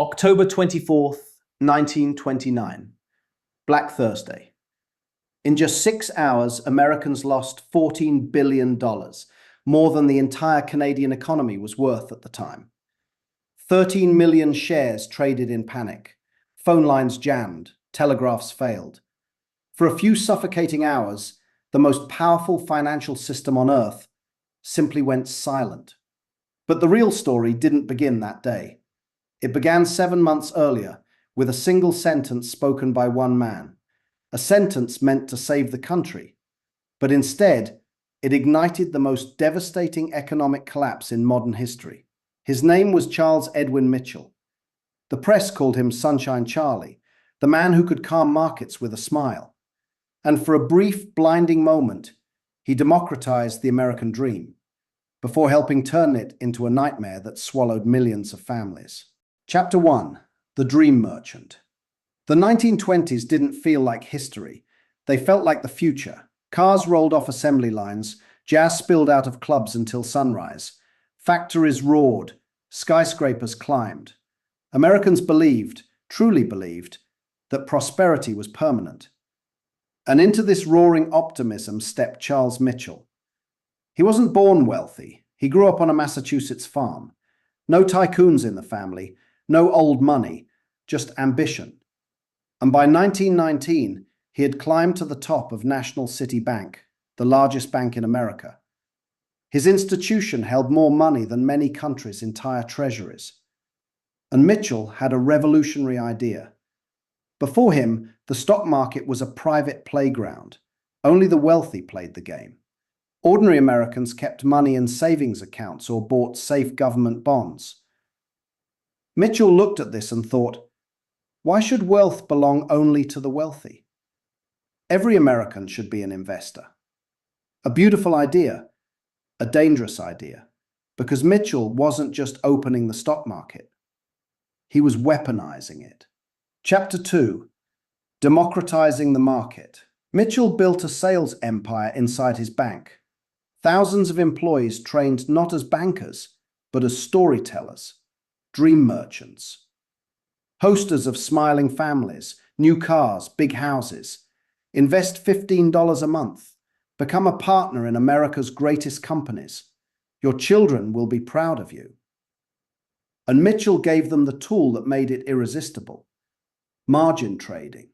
October 24th, 1929, Black Thursday. In just 6 hours, Americans lost $14 billion, more than the entire Canadian economy was worth at the time. 13 million shares traded in panic, phone lines jammed, telegraphs failed. For a few suffocating hours, the most powerful financial system on earth simply went silent. But the real story didn't begin that day. It began 7 months earlier with a single sentence spoken by one man, a sentence meant to save the country, but instead it ignited the most devastating economic collapse in modern history. His name was Charles Edwin Mitchell. The press called him Sunshine Charlie, the man who could calm markets with a smile. And for a brief, blinding moment, he democratized the American dream, before helping turn it into a nightmare that swallowed millions of families. Chapter 1. The Dream Merchant. The 1920s didn't feel like history. They felt like the future. Cars rolled off assembly lines, jazz spilled out of clubs until sunrise. Factories roared, skyscrapers climbed. Americans believed, truly believed, that prosperity was permanent. And into this roaring optimism stepped Charles Mitchell. He wasn't born wealthy. He grew up on a Massachusetts farm. No tycoons in the family, no old money, just ambition. And by 1919, he had climbed to the top of National City Bank, the largest bank in America. His institution held more money than many countries' entire treasuries. And Mitchell had a revolutionary idea. Before him, the stock market was a private playground. Only the wealthy played the game. Ordinary Americans kept money in savings accounts or bought safe government bonds. Mitchell looked at this and thought, why should wealth belong only to the wealthy? Every American should be an investor. A beautiful idea, a dangerous idea, because Mitchell wasn't just opening the stock market. He was weaponizing it. Chapter 2. Democratizing the market. Mitchell built a sales empire inside his bank. Thousands of employees trained not as bankers, but as storytellers, dream merchants. Hosters of smiling families, new cars, big houses. Invest $15 a month. Become a partner in America's greatest companies. Your children will be proud of you. And Mitchell gave them the tool that made it irresistible. Margin trading.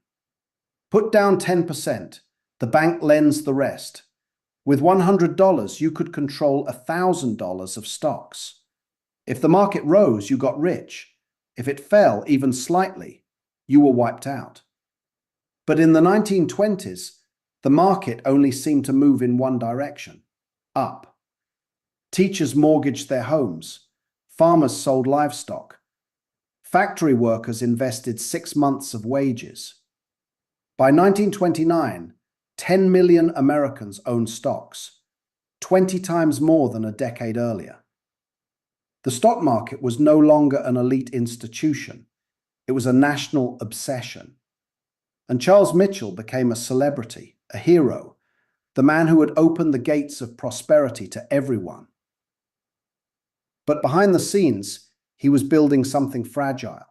Put down 10%. The bank lends the rest. With $100, you could control $1,000 of stocks. If the market rose, you got rich. If it fell, even slightly, you were wiped out. But in the 1920s, the market only seemed to move in one direction, up. Teachers mortgaged their homes. Farmers sold livestock. Factory workers invested 6 months of wages. By 1929, 10 million Americans owned stocks, 20 times more than a decade earlier. The stock market was no longer an elite institution. It was a national obsession. And Charles Mitchell became a celebrity, a hero, the man who had opened the gates of prosperity to everyone. But behind the scenes, he was building something fragile.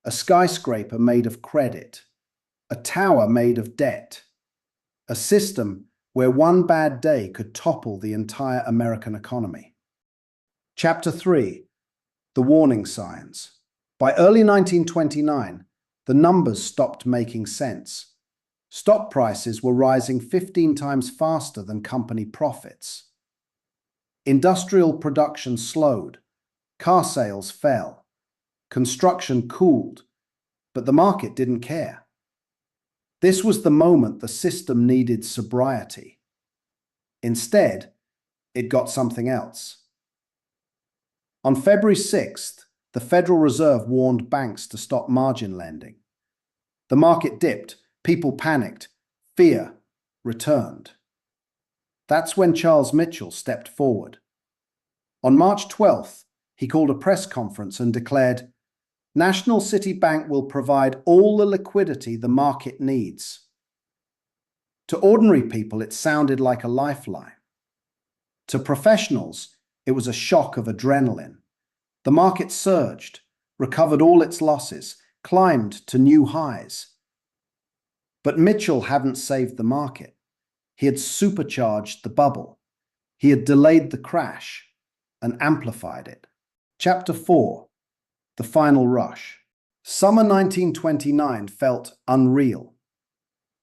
A skyscraper made of credit, a tower made of debt, a system where one bad day could topple the entire American economy. Chapter 3. The Warning Signs. By early 1929, the numbers stopped making sense. Stock prices were rising 15 times faster than company profits. Industrial production slowed. Car sales fell. Construction cooled. But the market didn't care. This was the moment the system needed sobriety. Instead, it got something else. On February 6th, the Federal Reserve warned banks to stop margin lending. The market dipped, people panicked, fear returned. That's when Charles Mitchell stepped forward. On March 12th, he called a press conference and declared, National City Bank will provide all the liquidity the market needs. To ordinary people, it sounded like a lifeline. To professionals, it was a shock of adrenaline. The market surged. recovered all its losses, climbed to new highs. But Mitchell hadn't saved the market. He had supercharged the bubble. He had delayed the crash and amplified it. Chapter 4. The Final Rush. Summer 1929 felt unreal.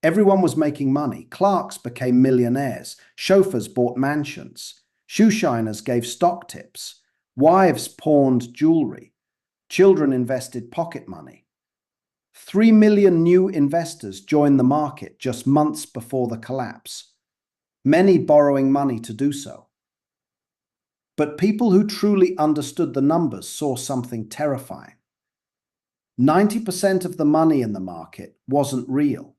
Everyone was making money. Clerks became millionaires. Chauffeurs bought mansions. Shoeshiners gave stock tips. Wives pawned jewelry. Children invested pocket money. 3 million new investors joined the market just months before the collapse, many borrowing money to do so. But people who truly understood the numbers saw something terrifying. 90% of the money in the market wasn't real.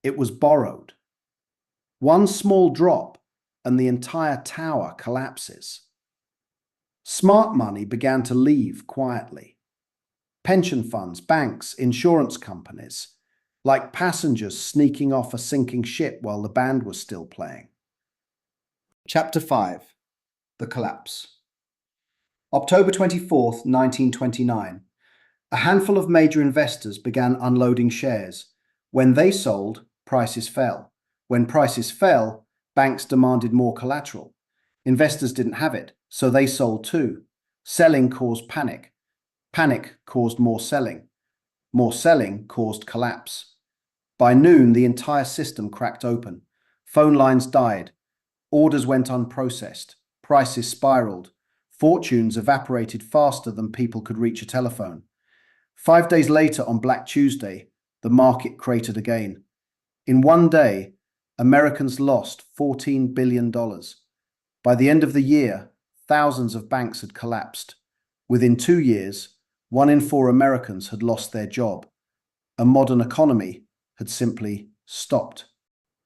It was borrowed. One small drop and the entire tower collapses. Smart money began to leave quietly. Pension funds, banks, insurance companies, like passengers sneaking off a sinking ship while the band was still playing. Chapter 5. The Collapse. October 24th, 1929. A handful of major investors began unloading shares. When they sold, prices fell. When prices fell, banks demanded more collateral. Investors didn't have it, so they sold too. Selling caused panic. Panic caused more selling. More selling caused collapse. By noon, the entire system cracked open. Phone lines died. Orders went unprocessed. Prices spiraled. Fortunes evaporated faster than people could reach a telephone. 5 days later, on Black Tuesday, the market cratered again. In one day, Americans lost $14 billion. By the end of the year, thousands of banks had collapsed. Within 2 years, 1 in 4 Americans had lost their job. A modern economy had simply stopped.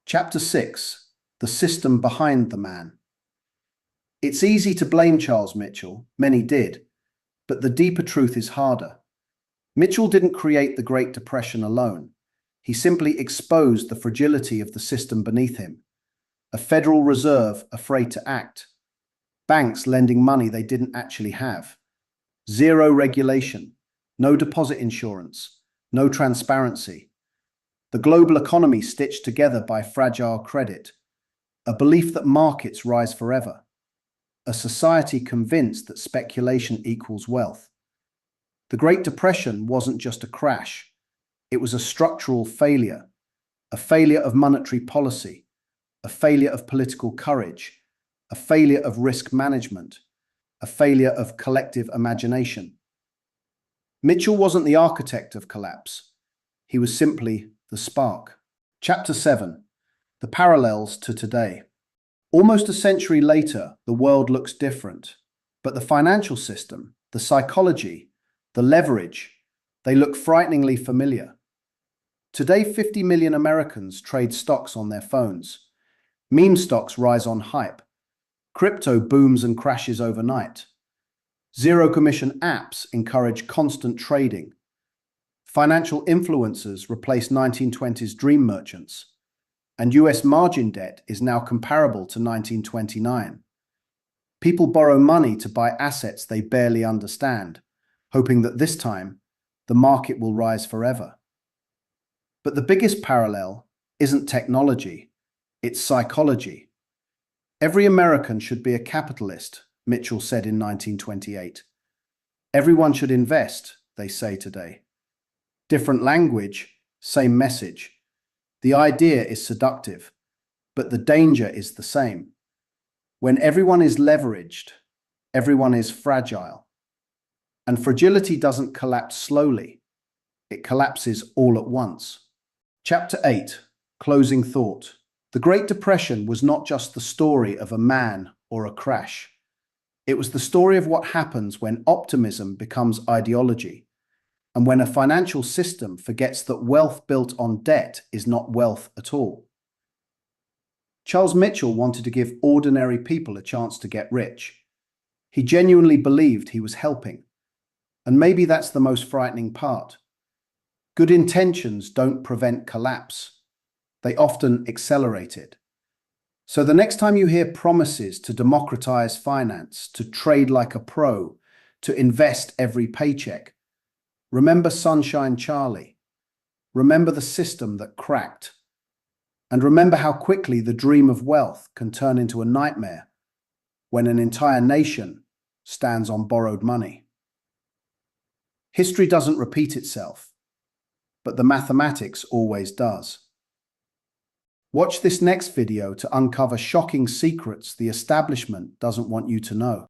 Chapter 6. The System Behind the Man. It's easy to blame Charles Mitchell, many did, but the deeper truth is harder. Mitchell didn't create the Great Depression alone. He simply exposed the fragility of the system beneath him. A Federal Reserve afraid to act. Banks lending money they didn't actually have. Zero regulation. No deposit insurance. No transparency. The global economy stitched together by fragile credit. A belief that markets rise forever. A society convinced that speculation equals wealth. The Great Depression wasn't just a crash. It was a structural failure. A failure of monetary policy. A failure of political courage. A failure of risk management. A failure of collective imagination. Mitchell wasn't the architect of collapse. He was simply the spark. Chapter 7. The Parallels to Today. Almost a century later, the world looks different. But the financial system, the psychology, the leverage, they look frighteningly familiar. Today, 50 million Americans trade stocks on their phones. Meme stocks rise on hype. Crypto booms and crashes overnight. Zero-commission apps encourage constant trading. Financial influencers replace 1920s dream merchants. And US margin debt is now comparable to 1929. People borrow money to buy assets they barely understand, hoping that this time the market will rise forever. But the biggest parallel isn't technology, it's psychology. Every American should be a capitalist, Mitchell said in 1928. Everyone should invest, they say today. Different language, same message. The idea is seductive, but the danger is the same. When everyone is leveraged, everyone is fragile. And fragility doesn't collapse slowly. It collapses all at once. Chapter 8. Closing Thought. The Great Depression was not just the story of a man or a crash. It was the story of what happens when optimism becomes ideology, and when a financial system forgets that wealth built on debt is not wealth at all. Charles Mitchell wanted to give ordinary people a chance to get rich. He genuinely believed he was helping. And maybe that's the most frightening part. Good intentions don't prevent collapse. They often accelerate it. So the next time you hear promises to democratize finance, to trade like a pro, to invest every paycheck, Remember Sunshine Charlie. Remember the system that cracked. And remember how quickly the dream of wealth can turn into a nightmare when an entire nation stands on borrowed money. History doesn't repeat itself, but the mathematics always does. Watch this next video to uncover shocking secrets the establishment doesn't want you to know.